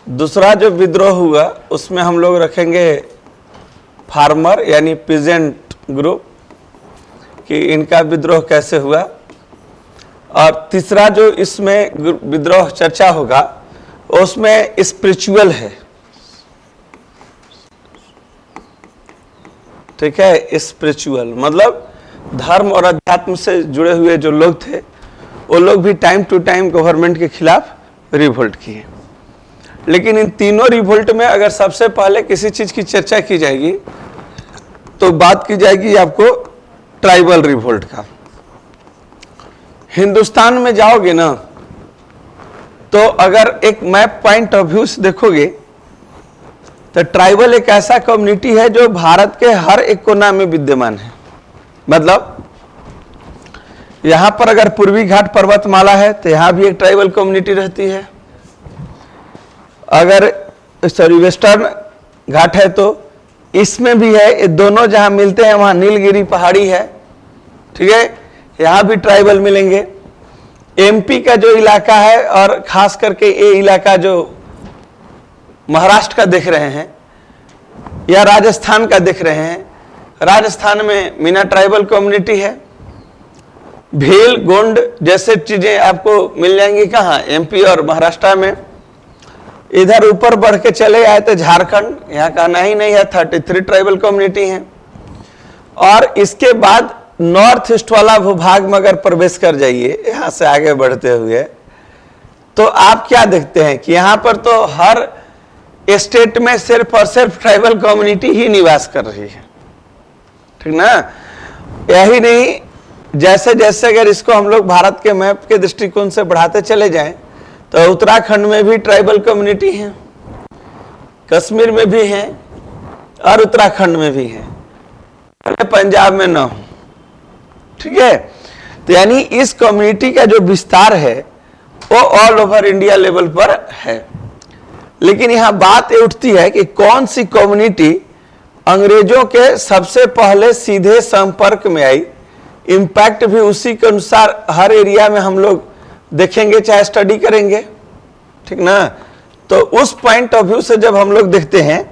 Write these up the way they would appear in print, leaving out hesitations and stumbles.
दूसरा जो विद्रोह हुआ उसमें हम लोग रखेंगे फार्मर यानी पीजेंट ग्रुप कि इनका विद्रोह कैसे हुआ। और तीसरा जो इसमें विद्रोह चर्चा होगा उसमें स्पिरिचुअल है, ठीक है। स्पिरिचुअल मतलब धर्म और अध्यात्म से जुड़े हुए जो लोग थे वो लोग भी टाइम टू टाइम गवर्नमेंट के खिलाफ रिवोल्ट किए। लेकिन इन तीनों रिवोल्ट में अगर सबसे पहले किसी चीज की चर्चा की जाएगी तो बात की जाएगी आपको ट्राइबल रिवोल्ट का। हिंदुस्तान में जाओगे ना तो अगर एक मैप पॉइंट ऑफ व्यू से देखोगे तो ट्राइबल एक ऐसा कम्युनिटी है जो भारत के हर एक कोना में विद्यमान है। मतलब यहां पर अगर पूर्वी घाट पर्वतमाला है तो यहां भी एक ट्राइबल कम्युनिटी रहती है। अगर वेस्टर्न घाट है तो इसमें भी है। ये दोनों जहां मिलते हैं वहां नीलगिरी पहाड़ी है, ठीक है, यहां भी ट्राइबल मिलेंगे। एमपी का जो इलाका है और खास करके ये इलाका जो महाराष्ट्र का देख रहे हैं या राजस्थान का देख रहे हैं, राजस्थान में मीना ट्राइबल कम्युनिटी है। भील गोंड जैसे चीजें आपको मिल जाएंगी कहाँ, एमपी और महाराष्ट्र में। इधर ऊपर बढ़ के चले आए तो झारखंड, यहाँ कहना ही नहीं है, 33 ट्राइबल कम्युनिटी हैं। और इसके बाद नॉर्थ ईस्ट वाला भूभाग में अगर प्रवेश कर जाइए यहाँ से आगे बढ़ते हुए तो आप क्या देखते हैं कि यहाँ पर तो हर स्टेट में सिर्फ और सिर्फ ट्राइबल कम्युनिटी ही निवास कर रही है, ठीक ना। यही नहीं, जैसे जैसे अगर इसको हम लोग भारत के मैप के दृष्टिकोण से बढ़ाते चले जाएं तो उत्तराखंड में भी ट्राइबल कम्युनिटी है, कश्मीर में भी है और उत्तराखंड में भी है, पंजाब में न हो, ठीक है। तो यानी इस कम्युनिटी का जो विस्तार है वो ऑल ओवर इंडिया लेवल पर है। लेकिन यहां बात ये उठती है कि कौन सी कम्युनिटी अंग्रेजों के सबसे पहले सीधे संपर्क में आई। इम्पैक्ट भी उसी के अनुसार हर एरिया में हम लोग देखेंगे, चाहे स्टडी करेंगे, ठीक ना। तो उस पॉइंट ऑफ व्यू से जब हम लोग देखते हैं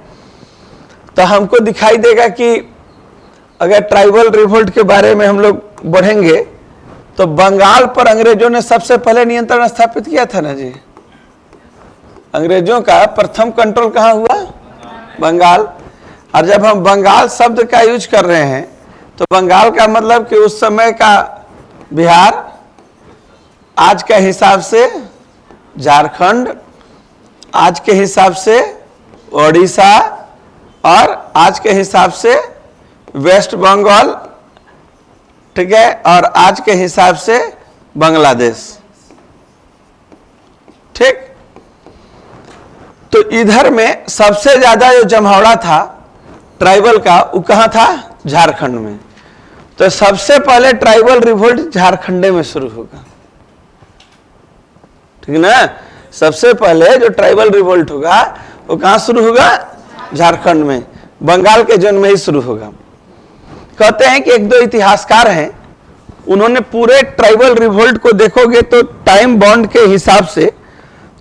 तो हमको दिखाई देगा कि अगर ट्राइबल रिवोल्ट के बारे में हम लोग बढ़ेंगे तो बंगाल पर अंग्रेजों ने सबसे पहले नियंत्रण स्थापित किया था ना जी। अंग्रेजों का प्रथम कंट्रोल कहां हुआ, बंगाल। और जब हम बंगाल शब्द का यूज कर रहे हैं तो बंगाल का मतलब कि उस समय का बिहार, आज के हिसाब से झारखंड, आज के हिसाब से ओडिशा और आज के हिसाब से वेस्ट बंगाल, ठीक है, और आज के हिसाब से बांग्लादेश, ठीक। तो इधर में सबसे ज्यादा जो जमावड़ा था ट्राइबल का वो कहां था, झारखंड में। तो सबसे पहले ट्राइबल रिवोल्ट झारखंड में शुरू होगा, ठीक ना। सबसे पहले जो ट्राइबल रिवोल्ट होगा वो कहां शुरू होगा, झारखंड में, बंगाल के जोन में ही शुरू होगा। कहते हैं कि एक दो इतिहासकार हैं, उन्होंने पूरे ट्राइबल रिवोल्ट को देखोगे तो टाइम बॉन्ड के हिसाब से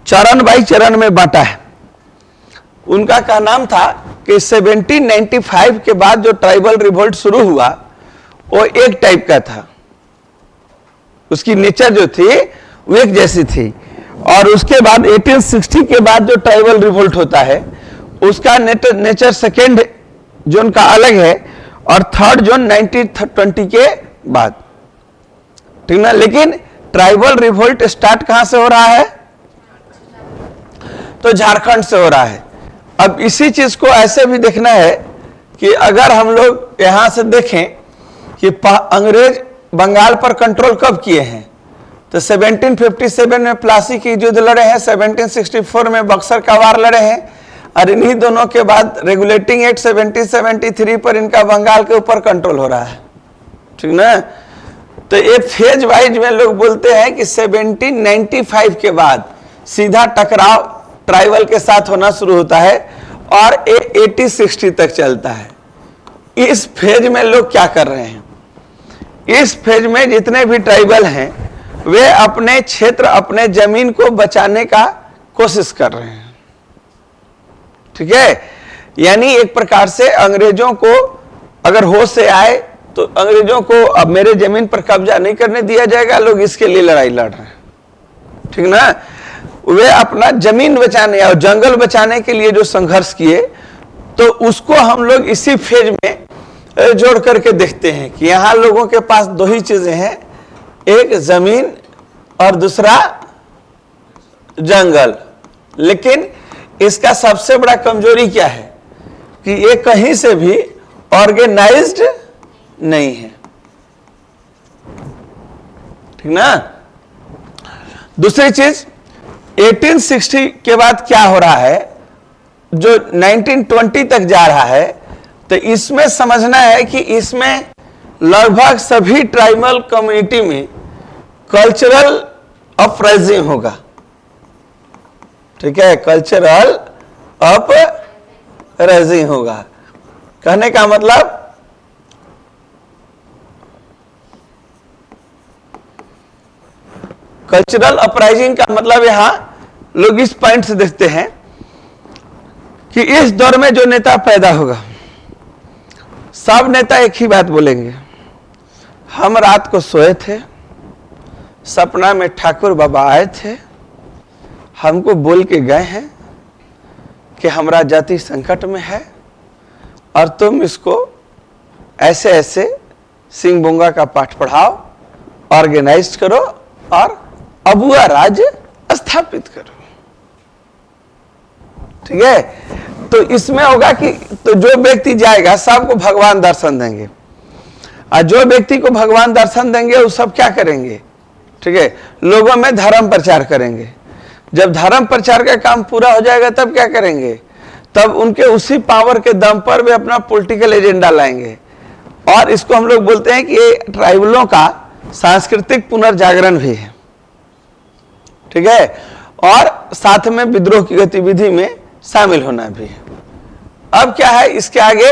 चरण बाई चरण में बांटा है। उनका क्या नाम था कि 1795 के बाद जो ट्राइबल रिवोल्ट शुरू हुआ वो एक टाइप का था, उसकी नेचर जो थी वो एक जैसी थी। और उसके बाद 1860 के बाद जो ट्राइबल रिवोल्ट होता है उसका नेचर सेकेंड जोन का अलग है और थर्ड जोन 1920 के बाद, ठीक ना। लेकिन ट्राइबल रिवोल्ट स्टार्ट कहां से हो रहा है, तो झारखंड से हो रहा है। अब इसी चीज को ऐसे भी देखना है कि अगर हम लोग यहां से देखें कि अंग्रेज बंगाल पर कंट्रोल कब किए हैं, तो 1757 में प्लासी की युद्ध लड़े हैं, 1764 में बक्सर का वार लड़े हैं और इन्हीं दोनों के बाद रेगुलेटिंग एक्ट 1773 पर इनका बंगाल के ऊपर कंट्रोल हो रहा है, ठीक ना। तो ये फेज वाइज में लोग बोलते हैं कि 1795 के बाद सीधा टकराव ट्राइबल के साथ होना शुरू होता है और 1860 तक चलता है। इस फेज में लोग क्या कर रहे हैं, इस फेज में जितने भी ट्राइबल हैं वे अपने क्षेत्र, अपने जमीन को बचाने का कोशिश कर रहे हैं। ठीक है, यानी एक प्रकार से अंग्रेजों को अगर होश से आए तो अंग्रेजों को अब मेरे जमीन पर कब्जा नहीं करने दिया जाएगा, लोग इसके लिए लड़ाई लड़ रहे हैं। ठीक ना, वे अपना जमीन बचाने और जंगल बचाने के लिए जो संघर्ष किए, तो उसको हम लोग इसी फेज में जोड़ करके देखते हैं कि यहां लोगों के पास दो ही चीजें हैं, एक जमीन और दूसरा जंगल। लेकिन इसका सबसे बड़ा कमजोरी क्या है कि ये कहीं से भी ऑर्गेनाइज्ड नहीं है। ठीक ना। दूसरी चीज, 1860 के बाद क्या हो रहा है, जो 1920 तक जा रहा है, तो इसमें समझना है कि इसमें लगभग सभी ट्राइबल कम्युनिटी में कल्चरल अपराइजिंग होगा। ठीक है, कल्चरल अपराइजिंग होगा। कहने का मतलब कल्चरल अपराइजिंग का मतलब यहां लोग इस पॉइंट से देखते हैं कि इस दौर में जो नेता पैदा होगा, सब नेता एक ही बात बोलेंगे, हम रात को सोए थे, सपना में ठाकुर बाबा आए थे, हमको बोल के गए हैं कि हमारा जाति संकट में है और तुम इसको ऐसे ऐसे सिंह बोंगा का पाठ पढ़ाओ, ऑर्गेनाइज करो और अबुआ राज स्थापित करो। ठीक है, तो इसमें होगा कि तो जो व्यक्ति जाएगा सबको भगवान दर्शन देंगे, और जो व्यक्ति को भगवान दर्शन देंगे वो सब क्या करेंगे, ठीक है, लोगों में धर्म प्रचार करेंगे। जब धर्म प्रचार का काम पूरा हो जाएगा तब क्या करेंगे, तब उनके उसी पावर के दम पर वे अपना पॉलिटिकल एजेंडा लाएंगे। और इसको हम लोग बोलते हैं कि ये ट्राइबलों का सांस्कृतिक पुनर्जागरण भी है। ठीक है, और साथ में विद्रोह की गतिविधि में शामिल होना भी है। अब क्या है इसके आगे,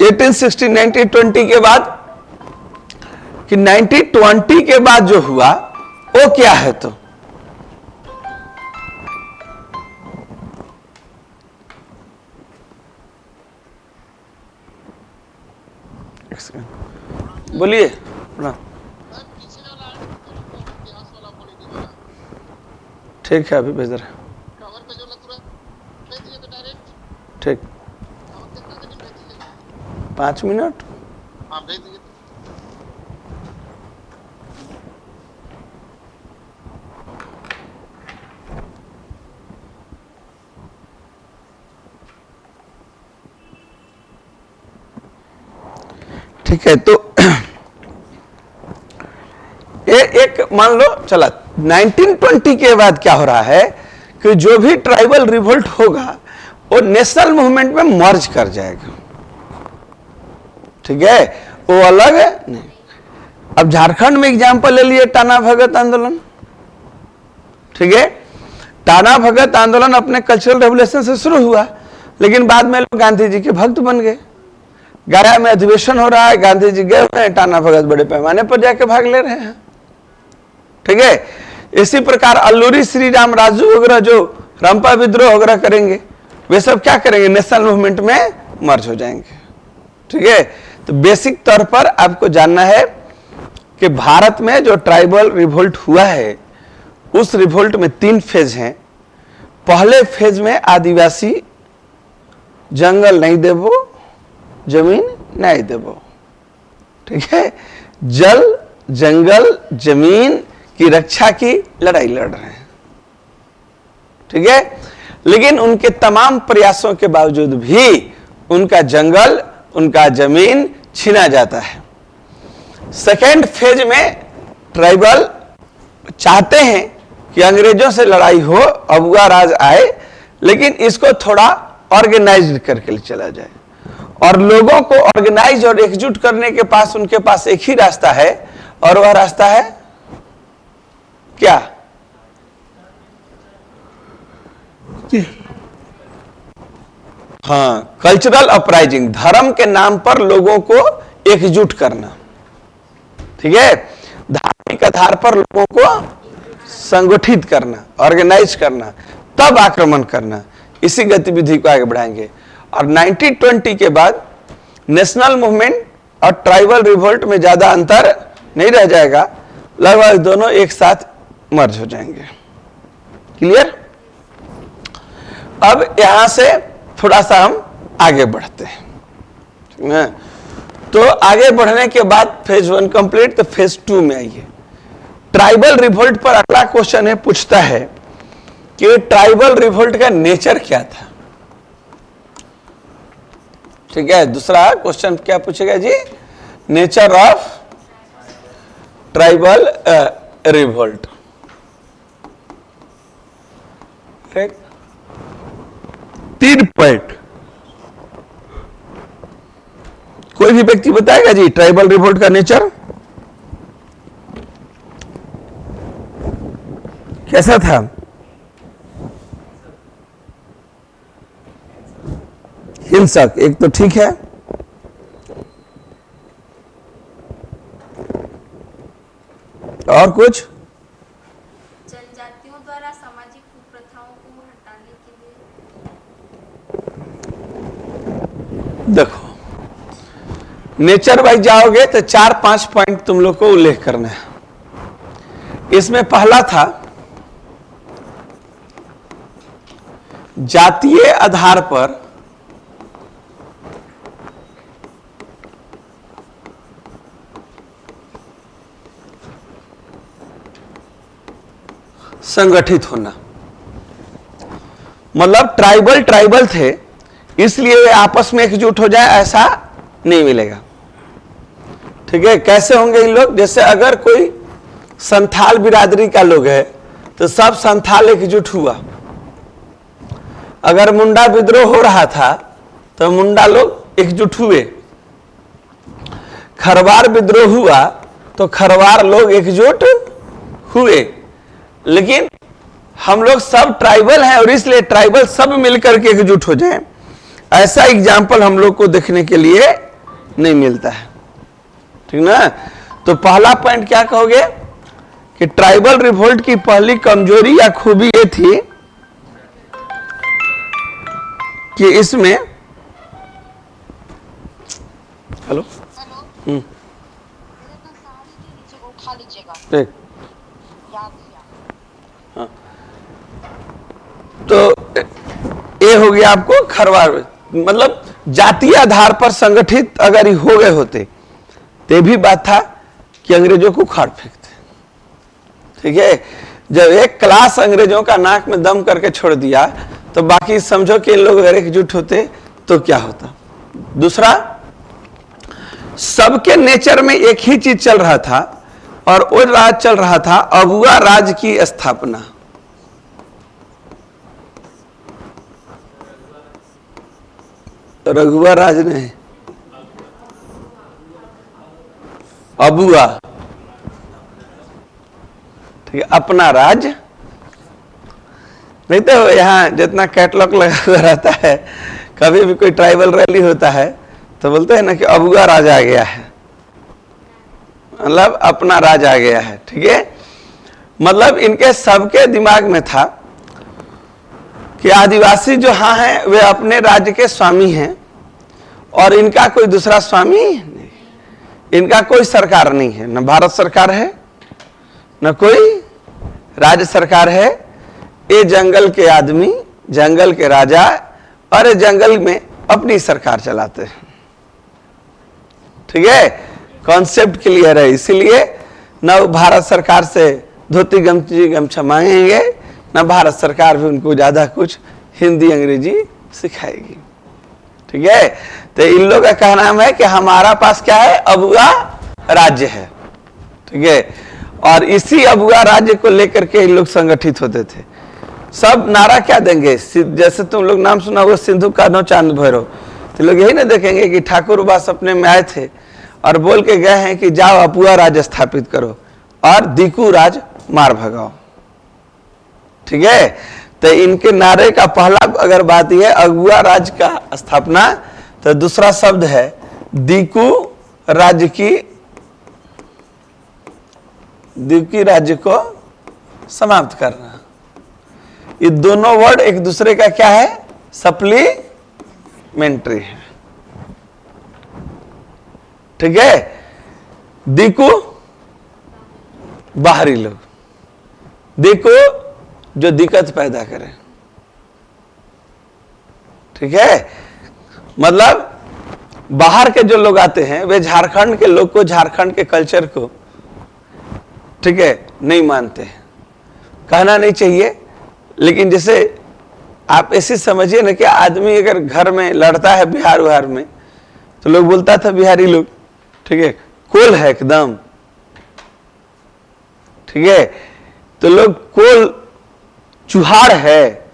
1860 1920 के बाद कि 1920 के बाद जो हुआ वो क्या है, तो बोलिए ना। ठीक है, अभी भेज रहे हैं। ठीक, 5 मिनट। ठीक है, तो ये एक मान लो चला 1920 के बाद क्या हो रहा है कि जो भी ट्राइबल रिवोल्ट होगा वो नेशनल मूवमेंट में मर्ज कर जाएगा। ठीक है, वो अलग है नहीं। अब झारखंड में एग्जांपल ले लिए टाना भगत आंदोलन। ठीक है, टाना भगत आंदोलन अपने कल्चरल रेवोल्यूशन से शुरू हुआ, लेकिन बाद में लोग गांधी जी के भक्त बन गए। गया में अधिवेशन हो रहा है, गांधी जी गए हुए हैं, टाना भगत बड़े पैमाने पर जाके भाग ले रहे हैं। ठीक है, इसी प्रकार अल्लूरी श्री राम राजू वगैरह जो रंपा विद्रोह वगैरह करेंगे, वे सब क्या करेंगे, नेशनल मूवमेंट में मर्ज हो जाएंगे। ठीक है, तो बेसिक तौर पर आपको जानना है कि भारत में जो ट्राइबल रिवोल्ट हुआ है, उस रिवोल्ट में 3 फेज हैं। पहले फेज में आदिवासी जंगल नहीं देवो, जमीन नहीं देवो। ठीक है, जल, जंगल, जमीन की रक्षा की लड़ाई लड़ रहे हैं। ठीक है, लेकिन उनके तमाम प्रयासों के बावजूद भी उनका जंगल, उनका जमीन छीना जाता है। सेकेंड फेज में ट्राइबल चाहते हैं कि अंग्रेजों से लड़ाई हो, अबुआ राज आए, लेकिन इसको थोड़ा ऑर्गेनाइज्ड करके चला जाए। और लोगों को ऑर्गेनाइज और एकजुट करने के पास उनके पास एक ही रास्ता है, और वह रास्ता है क्या, हाँ, कल्चरल अपराइजिंग, धर्म के नाम पर लोगों को एकजुट करना। ठीक है, सामूहिक आधार पर लोगों को संगठित करना, ऑर्गेनाइज करना, तब आक्रमण करना, इसी गतिविधि को आगे बढ़ाएंगे। और 1920 के बाद नेशनल मूवमेंट और ट्राइबल रिवोल्ट में ज्यादा अंतर नहीं रह जाएगा, लगभग दोनों एक साथ मर्ज हो जाएंगे। क्लियर? अब यहां से थोड़ा सा हम आगे बढ़ते हैं। तो आगे बढ़ने के बाद फेज 1 कंप्लीट, तो फेज 2 में आइए। ट्राइबल रिवोल्ट पर अगला क्वेश्चन है, पूछता है कि ट्राइबल रिवोल्ट का नेचर क्या था। ठीक है, दूसरा क्वेश्चन क्या पूछेगा जी? Nature of tribal revolt. 3 point कोई भी व्यक्ति बताएगा जी ट्राइबल रिवोल्ट का नेचर कैसा था? हिंसक, एक तो ठीक है। और कुछ? जनजातियों द्वारा सामाजिक कुप्रथाओं को हटाने के लिए। देखो, नेचर वाइज जाओगे तो 4-5 पॉइंट तुम लोग को उल्लेख करना है। इसमें पहला था जातीय आधार पर संगठित होना। मतलब ट्राइबल थे, इसलिए वे आपस में एकजुट हो जाए, ऐसा नहीं मिलेगा। ठीक है, कैसे होंगे इन लोग? जैसे अगर कोई संथाल बिरादरी का लोग है तो सब संथाल एकजुट हुआ। अगर मुंडा विद्रोह हो रहा था तो मुंडा लोग एकजुट हुए। खरवार विद्रोह हुआ तो खरवार लोग एकजुट हुए। लेकिन हम लोग सब ट्राइबल हैं और इसलिए ट्राइबल सब मिलकर के एकजुट हो जाएं, ऐसा एग्जाम्पल हम लोग को देखने के लिए नहीं मिलता है। ठीक ना? तो पहला पॉइंट क्या कहोगे कि ट्राइबल रिवोल्ट की पहली कमजोरी या खूबी ये थी कि इसमें हेलो ठीक, हाँ, तो ये हो गया आपको खरवार। मतलब जातीय आधार पर संगठित अगर हो गए होते तो भी बात था कि अंग्रेजों को उखाड़ फेंकते। ठीक है, जब एक क्लास अंग्रेजों का नाक में दम करके छोड़ दिया तो बाकी समझो कि इन लोग अगर एकजुट होते तो क्या होता। दूसरा, सबके नेचर में एक ही चीज चल रहा था और वो राज चल रहा था अबुआ राज की स्थापना। रघुआ राज ने अबुआ, ठीक है, अपना राज। नहीं तो यहाँ जितना कैटलॉग लगा हुआ रहता है, कभी भी कोई ट्राइबल रैली होता है तो बोलते हैं ना कि अबुआ राज आ गया है, मतलब अपना राज आ गया है। ठीक है, मतलब इनके सबके दिमाग में था कि आदिवासी जो हाँ हैं वे अपने राज्य के स्वामी हैं और इनका कोई दूसरा स्वामी नहीं, इनका कोई सरकार नहीं है, न भारत सरकार है न कोई राज्य सरकार है। ये जंगल के आदमी, जंगल के राजा और जंगल में अपनी सरकार चलाते हैं। ठीक है, कॉन्सेप्ट क्लियर है। इसीलिए न भारत सरकार से धोती गमछी गमछा मांगेंगे, न भारत सरकार भी उनको ज्यादा कुछ हिंदी अंग्रेजी सिखाएगी। ठीक है, तो इन लोगों का कहना है कि हमारा पास क्या है, अबुआ राज्य है। ठीक है, और इसी अबुआ राज्य को लेकर के इन लोग संगठित होते थे। सब नारा क्या देंगे, जैसे तुम लोग नाम सुना होगा सिंधु कान्हो चांद भैरव, तो लोग यही ना देखेंगे कि ठाकुर बा सपने में आए थे और बोल के गए हैं कि जाओ अबुआ राज स्थापित करो और दीकू राज मार भगाओ। ठीक है, तो इनके नारे का पहला अगर बात यह है अबुआ राज का स्थापना, तो दूसरा शब्द है दीकू राज्य की द्विकी राज्य को समाप्त करना। ये दोनों वर्ड एक दूसरे का क्या है? सप्लीमेंट्री है। ठीक है। दिकु बाहरी लोग, दिकु जो दिक्कत पैदा करे। ठीक है। मतलब बाहर के जो लोग आते हैं वे झारखंड के लोग को, झारखंड के कल्चर को, ठीक है, नहीं मानते हैं। कहना नहीं चाहिए, लेकिन जैसे आप ऐसे समझिए ना कि आदमी अगर घर में लड़ता है बिहार उहार में, तो लोग बोलता था बिहारी लोग, ठीक है, कोल है एकदम। ठीक है। तो लोग कोल चुहाड़ है।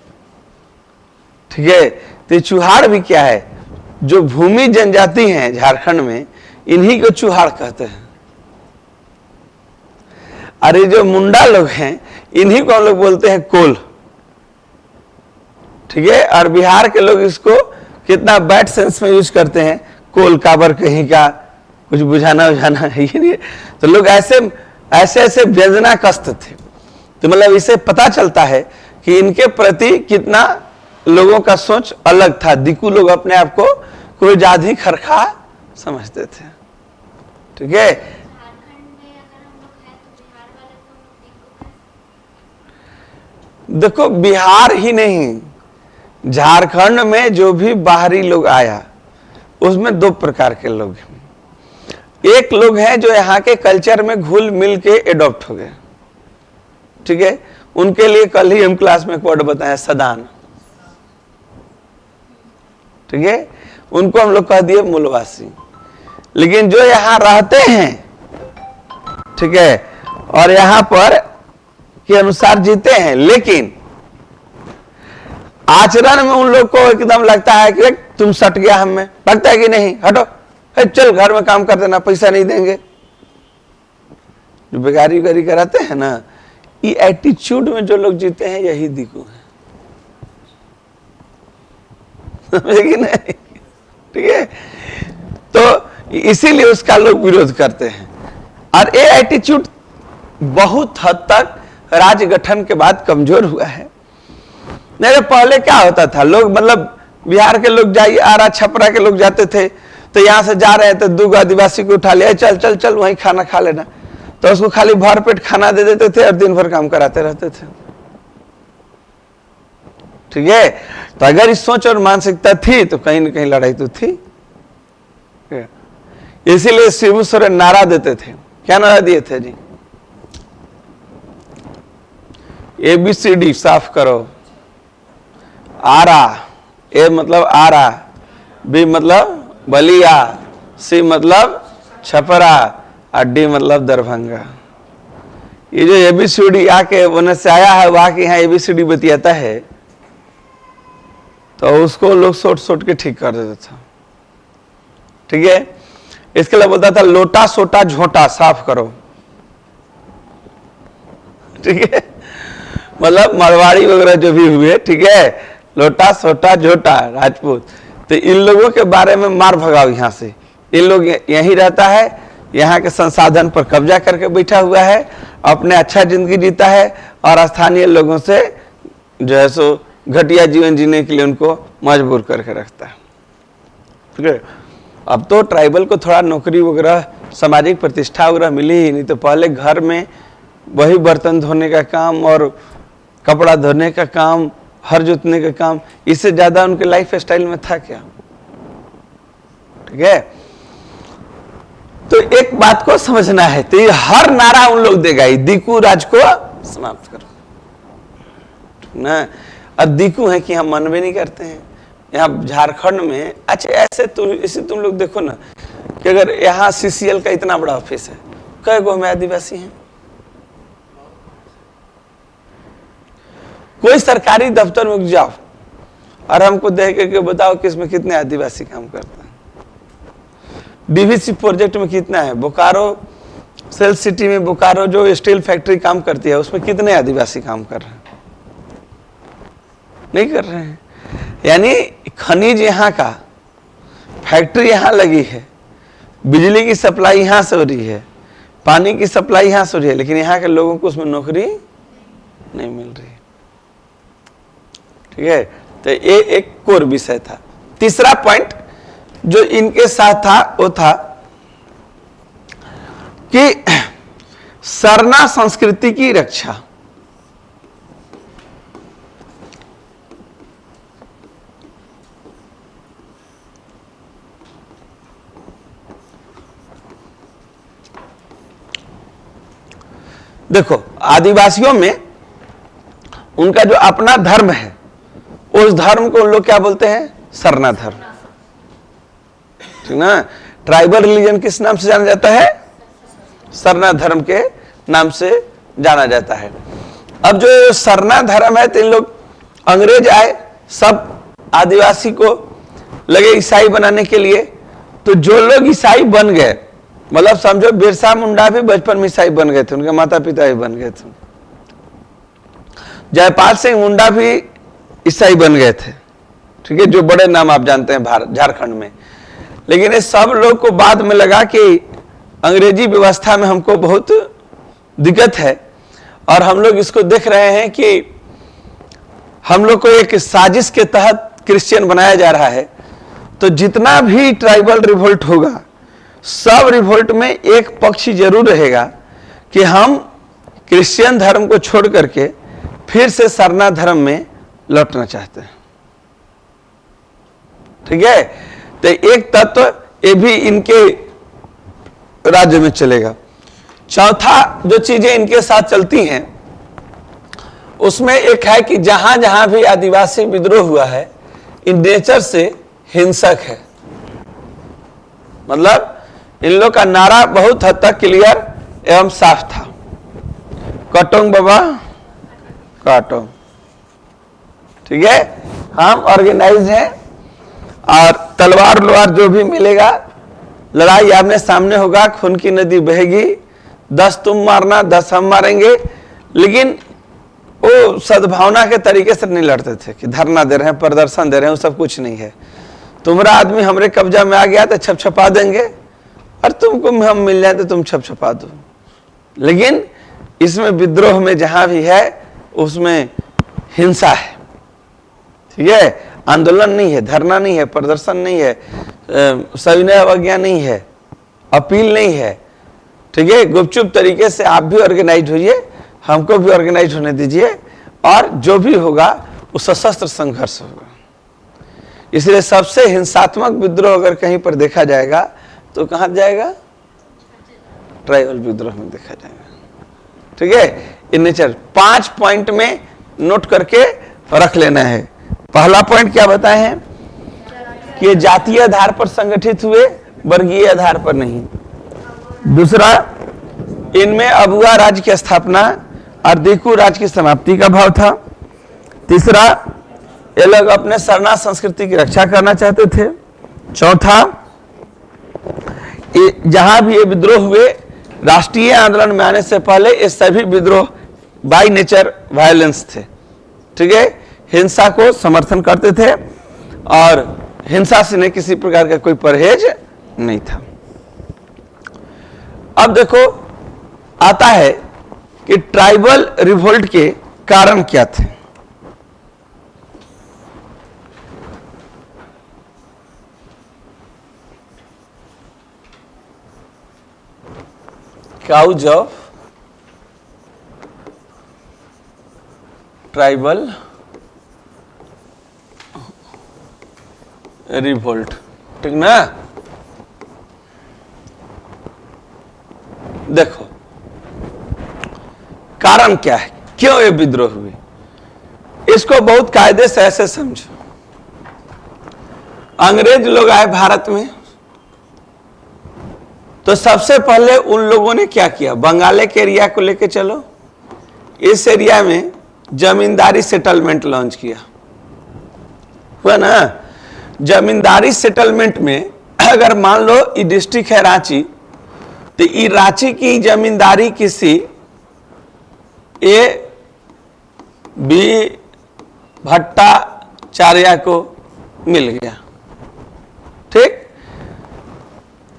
ठीक है। तो चुहाड़ भी क्या है? जो भूमि जनजाति हैं झारखंड में, इन्हीं को चुहाड़ कहते हैं। अरे जो मुंडा लोग हैं, इन्हीं को हम लोग बोलते हैं कोल। ठीक है। और बिहार के लोग इसको कितना बैड सेंस में यूज करते हैं, कोल काबर कहीं का, कुछ बुझाना उझाना है ही नहीं। तो लोग ऐसे ऐसे व्यंजना कष्ट थे। तो मतलब इससे पता चलता है कि इनके प्रति कितना लोगों का सोच अलग था। दिकू लोग अपने आप को कोई ज्यादा ही खरखा समझते थे। ठीक है। झारखंड में अगर हम लोग हैं तो बिहार वाले तो दिक्कत है। देखो, बिहार ही नहीं, झारखंड में जो भी बाहरी लोग आया, उसमें दो प्रकार के लोग हैं। एक लोग हैं जो यहाँ के कल्चर में घुल मिल के एडॉप्ट हो गए। ठीक है। उनके लिए कल ही हम क्लास में एक वर्ड बताया, सदान। ठीक है। उनको हम लोग कह दिए मूलवासी। लेकिन जो यहाँ रहते हैं, ठीक है, और यहाँ पर के अनुसार जीते हैं, लेकिन आचरण में उन लोग को एकदम लगता है कि तुम सट गया हम में, लगता है कि नहीं, हटो, चल घर में काम कर देना, पैसा नहीं देंगे। जो बेगारी उगारी कराते हैं ना, ये एटीट्यूड में जो लोग जीते हैं, यही दिकू है। समझे कि नहीं? ठीक है। तो इसीलिए उसका लोग विरोध करते हैं। और ये एटीट्यूड बहुत हद तक राज्य गठन के बाद कमजोर हुआ है। नहीं तो पहले क्या होता था, लोग मतलब बिहार के लोग जाइए, आरा छपरा के लोग जाते थे, तो यहां से जा रहे हैं तो दूगो आदिवासी को उठा लिया, चल चल चल वहीं खाना खा लेना। तो उसको खाली भर पेट खाना दे देते थे और दिन भर काम कराते रहते थे। ठीक है। तो अगर इस सोच और मानसिकता थी तो कहीं ना कहीं लड़ाई तो थी। इसीलिए शिबू सोरेन नारा देते थे। क्या नारा दिए थे जी? ABCD साफ करो। आरा, ए मतलब आरा, बी मतलब बलिया, सी मतलब छपरा, और डी मतलब दरभंगा। ये जो ABCD आके उन्हें से आया है, वहां के यहाँ ABCD बतियाता है, तो उसको लोग सोट सोट के ठीक कर देता था। ठीक है। इसके लिए बोलता था लोटा सोटा झोटा साफ करो। ठीक है। मतलब मरवाड़ी वगैरह जो भी हुए, ठीक है, लोटा सोटा झोटा राजपूत, तो इन लोगों के बारे में मार भगाओ यहाँ से। इन लोग यहीं रहता है, यहाँ के संसाधन पर कब्जा करके बैठा हुआ है, अपने अच्छा जिंदगी जीता है, और स्थानीय लोगों से जो है सो घटिया जीवन जीने के लिए उनको मजबूर करके रखता है। ठीक है। अब तो ट्राइबल को थोड़ा नौकरी वगैरह, सामाजिक प्रतिष्ठा वगैरह मिली ही नहीं। तो पहले घर में वही बर्तन धोने का काम और कपड़ा धोने का काम, हर जोतने का काम, इससे ज्यादा उनके लाइफ स्टाइल में था क्या? ठीक है। तो एक बात को समझना है, तो ये हर नारा उन लोग देगा, दिकू राज को समाप्त करो ना। और दिकू है कि हम मन में नहीं करते हैं यहाँ झारखंड में। अच्छा, ऐसे तुम लोग देखो ना कि अगर यहाँ CCL का इतना बड़ा ऑफिस है, कई गो में आदिवासी हैं? कोई सरकारी दफ्तर में जाओ और हमको देख के बताओ कि इसमें कितने आदिवासी काम करते हैं। DVC प्रोजेक्ट में कितना है? बोकारो सेल सिटी में, बोकारो जो स्टील फैक्ट्री काम करती है, उसमें कितने आदिवासी काम कर रहे हैं? नहीं कर रहे हैं। यानी खनिज यहाँ का, फैक्ट्री यहाँ लगी है, बिजली की सप्लाई यहाँ से हो रही है, पानी की सप्लाई यहां से हो रही है, लेकिन यहां के लोगों को उसमें नौकरी नहीं मिल रही। ठीक है, तो ये एक कोर विषय था। तीसरा पॉइंट जो इनके साथ था वो था कि सरना संस्कृति की रक्षा। देखो, आदिवासियों में उनका जो अपना धर्म है, उस धर्म को उन लोग क्या बोलते हैं? सरना धर्म। ठीक ना? ट्राइबल रिलीजन किस नाम से जाना जाता है? सरना धर्म के नाम से जाना जाता है। अब जो सरना धर्म है, तो इन लोग अंग्रेज आए, सब आदिवासी को लगे ईसाई बनाने के लिए। तो जो लोग ईसाई बन गए, मतलब समझो बिरसा मुंडा भी बचपन में ईसाई बन गए थे, उनके माता पिता भी बन गए थे। जयपाल सिंह मुंडा भी ईसाई बन गए थे। ठीक है, जो बड़े नाम आप जानते हैं भारत झारखंड में। लेकिन ये सब लोग को बाद में लगा कि अंग्रेजी व्यवस्था में हमको बहुत दिक्कत है, और हम लोग इसको देख रहे हैं कि हम लोग को एक साजिश के तहत क्रिश्चियन बनाया जा रहा है। तो जितना भी ट्राइबल रिवोल्ट होगा, सब रिवोल्ट में एक पक्ष जरूर रहेगा कि हम क्रिश्चियन धर्म को छोड़ करके फिर से सरना धर्म में लौटना चाहते हैं। ठीक है, तो एक तत्व ये भी इनके राज्य में चलेगा। चौथा जो चीजें इनके साथ चलती हैं, उसमें एक है कि जहां जहां भी आदिवासी विद्रोह हुआ है, इन नेचर से हिंसक है। मतलब इन लोग का नारा बहुत हद तक क्लियर एवं साफ था, कटोंग बाबा काटो। ठीक है, हम ऑर्गेनाइज हैं, और तलवार लोहार जो भी मिलेगा, लड़ाई आमने सामने होगा, खून की नदी बहेगी, 10 तुम मारना 10 हम मारेंगे। लेकिन वो सद्भावना के तरीके से नहीं लड़ते थे कि धरना दे रहे हैं, प्रदर्शन दे रहे हैं, वो सब कुछ नहीं है। तुम्हारा आदमी हमरे कब्जा में आ गया तो छपछपा देंगे, और तुमको हम मिल जाए तो तुम छपछपा दो। लेकिन इसमें विद्रोह में जहां भी है, उसमें हिंसा है। ठीक है, आंदोलन नहीं है, धरना नहीं है, प्रदर्शन नहीं है, सविनय अवज्ञा नहीं है, अपील नहीं है। ठीक है, गुपचुप तरीके से आप भी ऑर्गेनाइज होइए, हमको भी ऑर्गेनाइज होने दीजिए, और जो भी होगा वो सशस्त्र संघर्ष होगा। इसलिए सबसे हिंसात्मक विद्रोह अगर कहीं पर देखा जाएगा तो कहां जाएगा? ट्राइबल विद्रोह में देखा जाएगा। ठीक है, इन नेचर 5 पॉइंट में नोट करके रख लेना है। पहला पॉइंट क्या बताए हैं कि ये जातीय आधार पर संगठित हुए, वर्गीय आधार पर नहीं। दूसरा, इनमें अबुआ राज्य की स्थापना और देखू राज्य की समाप्ति का भाव था। तीसरा, ये लोग अपने सरना संस्कृति की रक्षा करना चाहते थे। चौथा, जहां भी ये विद्रोह हुए, राष्ट्रीय आंदोलन में आने से पहले ये सभी विद्रोह बाय नेचर वायलेंस थे। ठीक है, हिंसा को समर्थन करते थे, और हिंसा से नहीं किसी प्रकार का कोई परहेज नहीं था। अब देखो, आता है कि ट्राइबल रिवोल्ट के कारण क्या थे। Cause of tribal revolt. ठीक ना? देखो, कारण क्या है, क्यों ये विद्रोह हुए, इसको बहुत कायदे से ऐसे समझो। अंग्रेज लोग आए भारत में, तो सबसे पहले उन लोगों ने क्या किया? बंगाले के एरिया को लेके चलो, इस एरिया में जमींदारी सेटलमेंट लॉन्च किया, हुआ ना? जमींदारी सेटलमेंट में अगर मान लो ये डिस्ट्रिक्ट है रांची, तो ये रांची की जमींदारी किसी ए बी भट्टाचार्य को मिल गया। ठीक,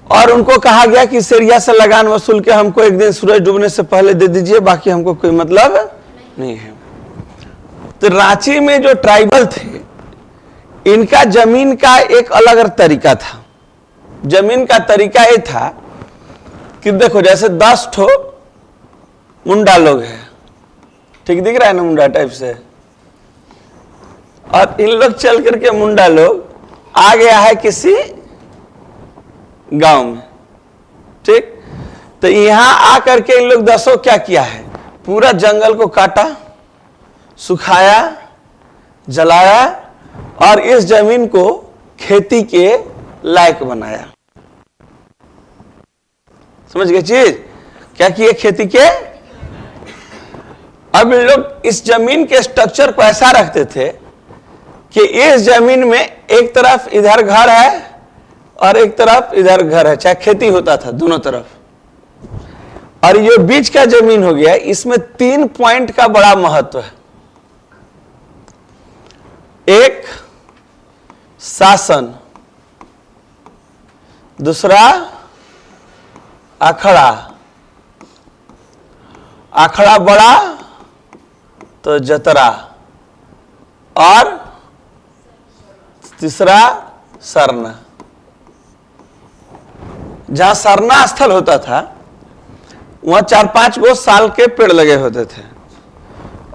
और उनको कहा गया कि इस एरिया से लगान वसूल के हमको एक दिन सूरज डूबने से पहले दे दीजिए, बाकी हमको कोई मतलब नहीं है। तो रांची में जो ट्राइबल थे, इनका जमीन का एक अलग तरीका था। जमीन का तरीका ये था कि देखो जैसे 10 ठो मुंडा लोग हैं, ठीक दिख रहा है ना, मुंडा टाइप से, और इन लोग चल करके मुंडा लोग आ गया है किसी गांव में, ठीक। तो यहां आकर के इन लोग 10 क्या किया है, पूरा जंगल को काटा, सुखाया, जलाया और इस जमीन को खेती के लायक बनाया। समझ गए चीज, क्या किए, खेती के। अब इन लोग इस जमीन के स्ट्रक्चर को ऐसा रखते थे कि इस जमीन में एक तरफ इधर घर है और एक तरफ इधर घर है, चाहे खेती होता था दोनों तरफ। और ये बीच का जमीन हो गया, इसमें 3 पॉइंट का बड़ा महत्व है। एक शासन, दूसरा अखड़ा, अखड़ा बड़ा तो जतरा, और तीसरा सरना। जहां सरना स्थल होता था वहां 4-5 गो साल के पेड़ लगे होते थे,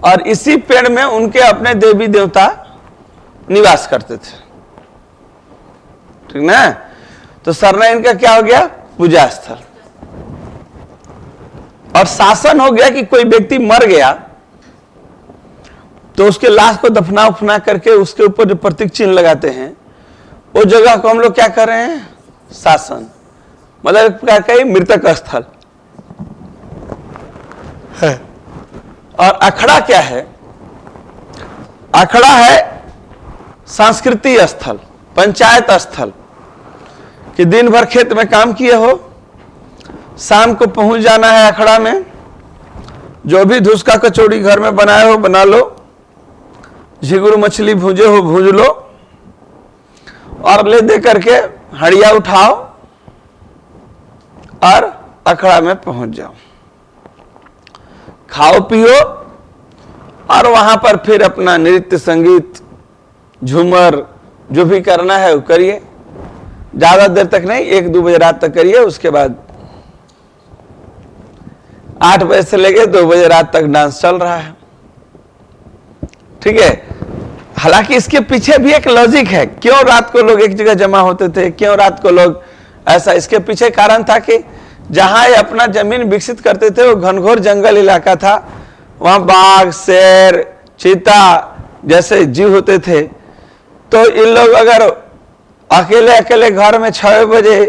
और इसी पेड़ में उनके अपने देवी देवता निवास करते थे, ठीक ना। तो सरना इनका क्या हो गया, पूजा स्थल। और शासन हो गया कि कोई व्यक्ति मर गया तो उसके लाश को दफना उफना करके उसके ऊपर जो प्रतीक चिन्ह लगाते हैं, वो जगह को हम लोग क्या कर रहे हैं, शासन, मतलब एक प्रकार का मृतक स्थल है। और अखड़ा क्या है, अखड़ा है सांस्कृतिक स्थल, पंचायत स्थल, कि दिन भर खेत में काम किए हो, शाम को पहुंच जाना है अखड़ा में, जो भी धुसका कचौड़ी घर में बनाए हो बना लो, झिंगुर मछली भूजे हो भूज लो, और ले दे करके हड़िया उठाओ और अखड़ा में पहुंच जाओ, खाओ पियो, और वहां पर फिर अपना नृत्य संगीत झूमर जो भी करना है वो करिए। ज्यादा देर तक नहीं, 1-2 बजे रात तक करिए, उसके बाद 8 बजे से लेकर 2 बजे रात तक डांस चल रहा है, ठीक है। हालांकि इसके पीछे भी एक लॉजिक है, क्यों रात को लोग एक जगह जमा होते थे, क्यों रात को लोग ऐसा, इसके पीछे कारण था कि जहां ये अपना जमीन विकसित करते थे वो घनघोर जंगल इलाका था, वहां बाघ, शेर, चीता जैसे जीव होते थे। तो इन लोग अगर अकेले अकेले घर में 6 बजे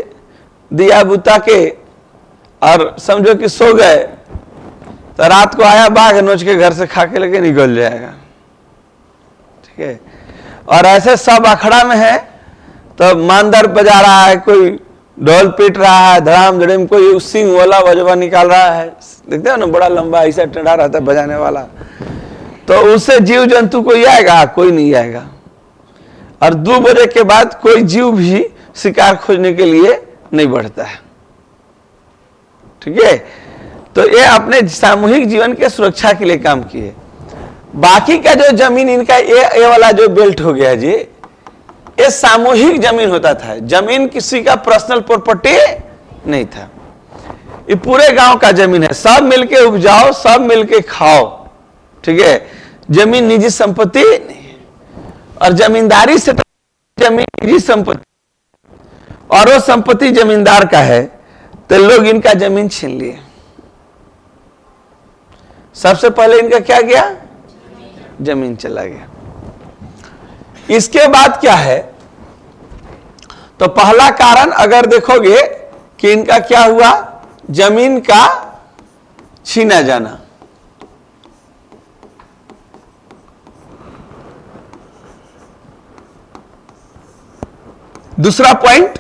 दिया बुता के और समझो कि सो गए, तो रात को आया बाघ नोच के घर से खा के लेके निकल जाएगा, ठीक है। और ऐसे सब अखड़ा में है, तो मांदर बजा रहा है, कोई ढोल पीट रहा है, धड़ाम धड़ीम, कोई सिंह वाला बजवा निकाल रहा है, देखते हो ना, बड़ा लंबा ऐसा टेढ़ा रहता है बजाने वाला। तो उससे जीव जंतु कोई आएगा, कोई नहीं आएगा। और 2 बजे के बाद कोई जीव भी शिकार खोजने के लिए नहीं बढ़ता है, ठीक है। तो ये अपने सामूहिक जीवन के सुरक्षा के लिए काम किए। बाकी का जो जमीन इनका ये वाला जो बेल्ट हो गया जी, ये सामूहिक जमीन होता था, जमीन किसी का पर्सनल प्रॉपर्टी नहीं था, ये पूरे गांव का जमीन है, सब मिलके उपजाओ, सब मिलके खाओ, ठीक है। जमीन निजी संपत्ति नहीं है, और जमींदारी से जमीन निजी संपत्ति, और वो संपत्ति जमींदार का है, तो लोग इनका जमीन छीन लिए। सबसे पहले इनका क्या गया, जमीन चला गया। इसके बाद क्या है, तो पहला कारण अगर देखोगे कि इनका क्या हुआ, जमीन का छीना जाना। दूसरा पॉइंट,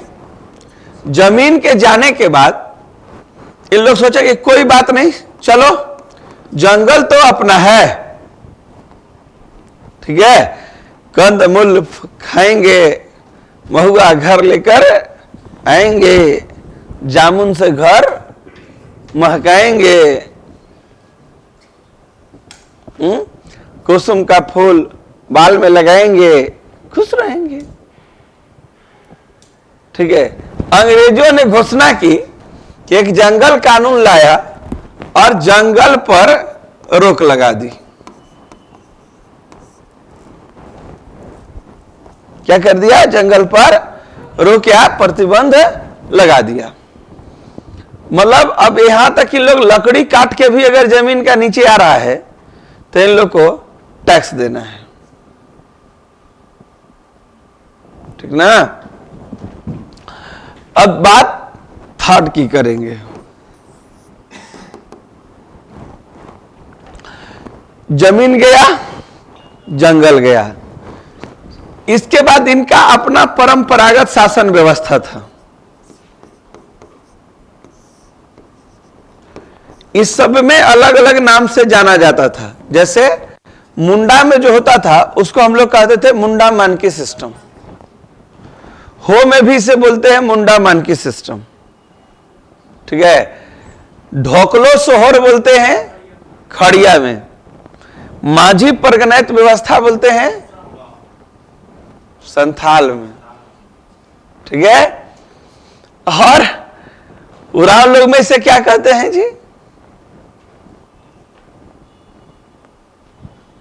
जमीन के जाने के बाद इन लोग सोचे कि कोई बात नहीं, चलो जंगल तो अपना है, ठीक है, कंद मूल खाएंगे, महुआ घर लेकर आएंगे, जामुन से घर महकाएंगे, कुसुम का फूल बाल में लगाएंगे, खुश रहेंगे। ठीक है, अंग्रेजों ने घोषणा की कि एक जंगल कानून लाया और जंगल पर रोक लगा दी। क्या कर दिया? जंगल पर रोक या प्रतिबंध लगा दिया। मतलब अब यहां तक कि लोग लकड़ी काट के भी अगर जमीन का नीचे आ रहा है तो इन लोग को टैक्स देना है। ठीक ना? अब बात थर्ड की करेंगे। जमीन गया, जंगल गया। इसके बाद इनका अपना परंपरागत शासन व्यवस्था था। इस सब में अलग अलग नाम से जाना जाता था। जैसे मुंडा में जो होता था उसको हम लोग कहते थे मुंडा मानकी सिस्टम। हो में भी इसे बोलते हैं मुंडा मानकी सिस्टम। ठीक है। ढोकलो सोहर बोलते हैं खड़िया में। माझी परगनैत व्यवस्था बोलते हैं संथाल में। ठीक है। और उराव लोग में इसे क्या कहते हैं जी?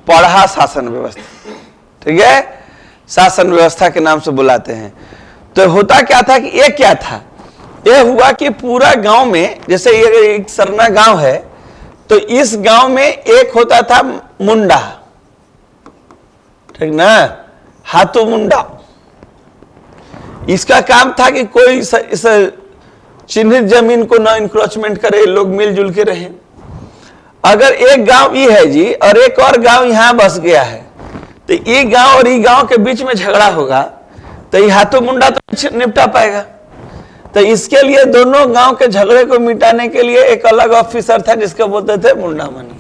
पढ़ा शासन व्यवस्था। ठीक है, शासन व्यवस्था के नाम से बुलाते हैं। तो होता क्या था कि ये क्या था? ये हुआ कि पूरा गांव में, जैसे ये एक सरना गांव है, तो इस गांव में एक होता था मुंडा। ठीक ना? हाथू मुंडा। इसका काम था कि कोई इस चिन्हित जमीन को ना इंक्रोचमेंट करे, लोग मिलजुल के रहें। अगर एक गांव ये है जी और एक और गांव यहां बस गया है, तो ये गांव और ये गांव के बीच में झगड़ा होगा तो ये हाथों मुंडा तो निपटा पाएगा। तो इसके लिए दोनों गांव के झगड़े को मिटाने के लिए एक अलग ऑफिसर था जिसको बोलते थे मुंडा मानकी।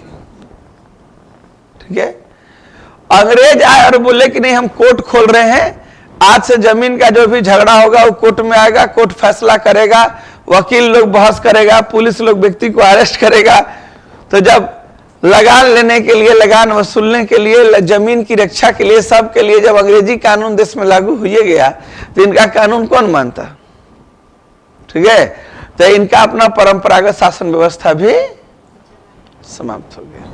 ठीक है। अंग्रेज आए और बोले कि नहीं, हम कोर्ट खोल रहे हैं, आज से जमीन का जो भी झगड़ा होगा वो कोर्ट में आएगा, कोर्ट फैसला करेगा, वकील लोग बहस करेगा, पुलिस लोग व्यक्ति को अरेस्ट करेगा। तो जब लगान लेने के लिए, लगान वसूलने के लिए, जमीन की रक्षा के लिए, सब के लिए जब अंग्रेजी कानून देश में लागू हुए गया तो इनका कानून कौन मानता? ठीक है। तो इनका अपना परंपरागत शासन व्यवस्था भी समाप्त हो गया।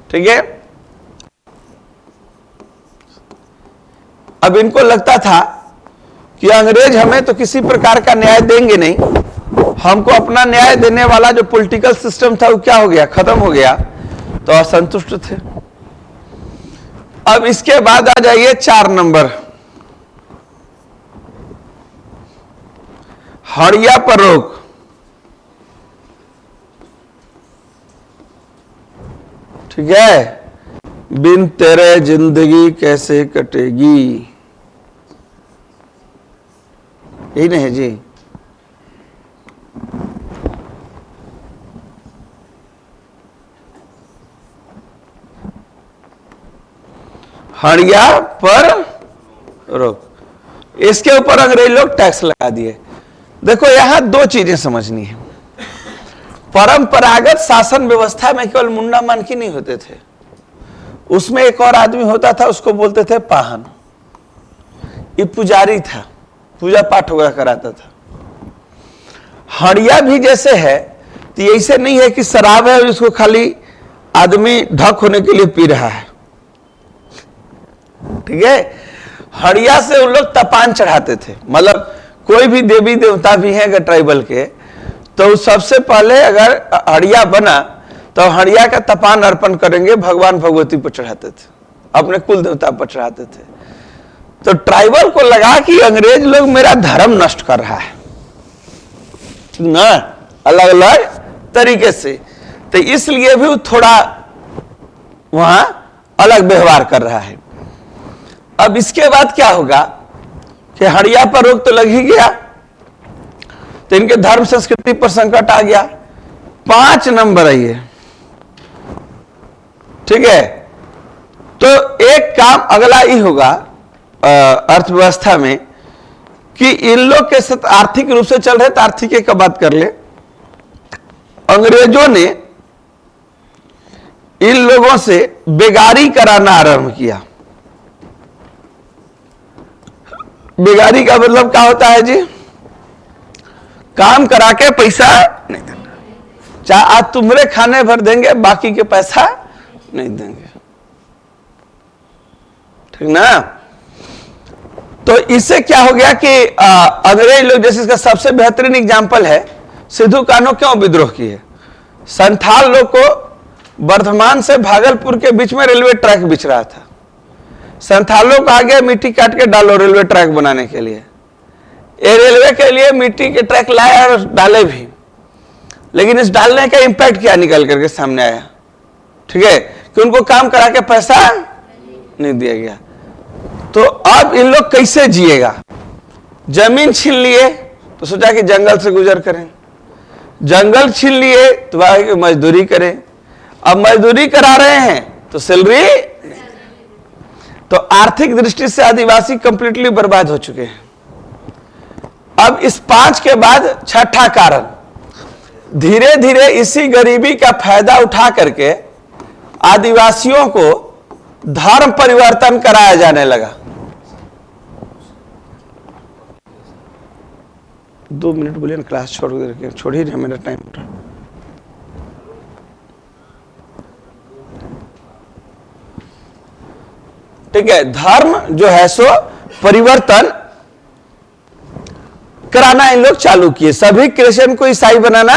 ठीक है। अब इनको लगता था कि अंग्रेज हमें तो किसी प्रकार का न्याय देंगे नहीं, हमको अपना न्याय देने वाला जो पॉलिटिकल सिस्टम था वो क्या हो गया? खत्म हो गया। तो असंतुष्ट थे। अब इसके बाद आ जाइए 4 नंबर, हड़िया पर रोक। ठीक है। बिन तेरे जिंदगी कैसे कटेगी, यही नहीं है जी। हड़िया पर रोक। इसके ऊपर अंग्रेज लोग टैक्स लगा दिए। देखो यहां 2 चीजें समझनी है। परंपरागत शासन व्यवस्था में केवल मुंडा मानकी नहीं होते थे, उसमें एक और आदमी होता था, उसको बोलते थे पाहन। ये पुजारी था, पूजा पाठ वगैरह कराता था। हड़िया भी जैसे है तो ऐसे नहीं है कि शराब है और इसको खाली आदमी ढक होने के लिए पी रहा है। ठीक है। हड़िया से उन लोग तपान चढ़ाते थे। मतलब कोई भी देवी देवता भी है अगर ट्राइबल के, तो सबसे पहले अगर हड़िया बना तो हड़िया का तपान अर्पण करेंगे, भगवान भगवती पर चढ़ाते थे, अपने कुल देवता पर चढ़ाते थे। तो ट्राइबल को लगा कि अंग्रेज लोग मेरा धर्म नष्ट कर रहा है ना, अलग अलग तरीके से, तो इसलिए भी थोड़ा वहां अलग व्यवहार कर रहा है। अब इसके बाद क्या होगा कि हड़िया पर रोक तो लग ही गया, तो इनके धर्म संस्कृति पर संकट आ गया। 5 नंबर आइए। ठीक है। तो एक काम अगला ही होगा अर्थव्यवस्था में कि इन लोग के साथ आर्थिक रूप से चल रहे, तो आर्थिक का बात कर ले। अंग्रेजों ने इन लोगों से बेगारी कराना आरंभ किया। बेगारी का मतलब क्या होता है जी? काम करा के पैसा नहीं देना, चाहे आज तुम्हारे खाने भर देंगे, बाकी के पैसा नहीं देंगे, ठीक ना। तो इससे क्या हो गया कि अंग्रेज लोग, जैसे इसका सबसे बेहतरीन एग्जाम्पल है, सिद्धू कान्हू क्यों विद्रोह किए? संथाल लोग को वर्धमान से भागलपुर के बीच में रेलवे ट्रैक बिछ रहा था। संथालों को आ गया मिट्टी काट के डालो रेलवे ट्रैक बनाने के लिए। ये रेलवे के लिए मिट्टी के ट्रैक लाए और डाले भी, लेकिन इस डालने का इंपैक्ट क्या निकल करके सामने आया? ठीक है, कि उनको काम करा के पैसा नहीं दिया गया। तो अब इन लोग कैसे जिएगा? जमीन छीन लिए तो सोचा कि जंगल से गुजर करें, जंगल छीन लिए तो भाई मजदूरी करें। अब मजदूरी करा रहे हैं तो सैलरी, तो आर्थिक दृष्टि से आदिवासी कंप्लीटली बर्बाद हो चुके हैं। अब इस 5 के बाद छठा कारण, धीरे धीरे इसी गरीबी का फायदा उठा करके आदिवासियों को धर्म परिवर्तन कराया जाने लगा। 2 मिनट बोलिए ना, क्लास छोड़ ही नहीं, मेरा टाइम उठा। ठीक है, धर्म जो है सो परिवर्तन कराना इन लोग चालू किए। सभी क्रिश्चियन को ईसाई बनाना,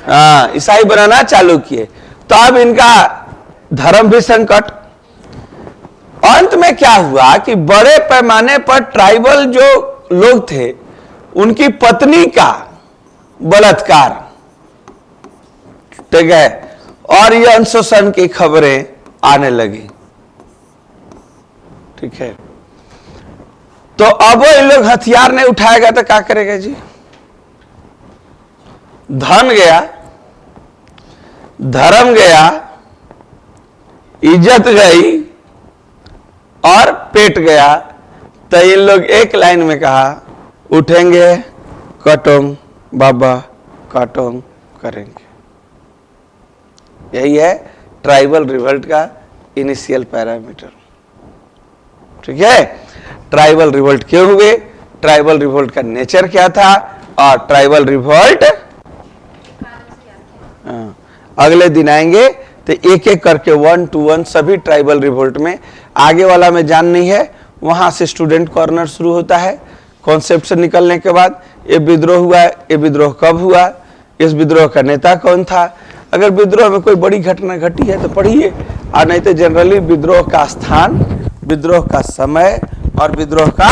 हाँ ईसाई बनाना चालू किए। तो अब इनका धर्म भी संकट। अंत में क्या हुआ कि बड़े पैमाने पर ट्राइबल जो लोग थे उनकी पत्नी का बलात्कार, ठीक है, और यौन शोषण की खबरें आने लगी। ठीक है, तो अब इन लोग हथियार नहीं उठाएगा तो क्या करेगा जी? धन गया, धर्म गया, इज्जत गई और पेट गया। तो इन लोग एक लाइन में कहा, उठेंगे कटोंग बाबा काटोंग करेंगे। यही है ट्राइबल रिवोल्ट का इनिशियल पैरामीटर। ठीक है, ट्राइबल रिवोल्ट क्यों हुए, ट्राइबल रिवोल्ट का नेचर क्या था, और ट्राइबल रिवोल्ट अगले दिन आएंगे तो एक एक करके 1 to 1 सभी ट्राइबल रिवोल्ट में। आगे वाला में जान नहीं है, वहां से स्टूडेंट कॉर्नर शुरू होता है। कॉन्सेप्ट से निकलने के बाद ये विद्रोह हुआ, ये विद्रोह कब हुआ, इस विद्रोह का नेता कौन था। अगर विद्रोह में कोई बड़ी घटना घटी है तो पढ़िए, और नहीं तो जनरली विद्रोह का स्थान, विद्रोह का समय और विद्रोह का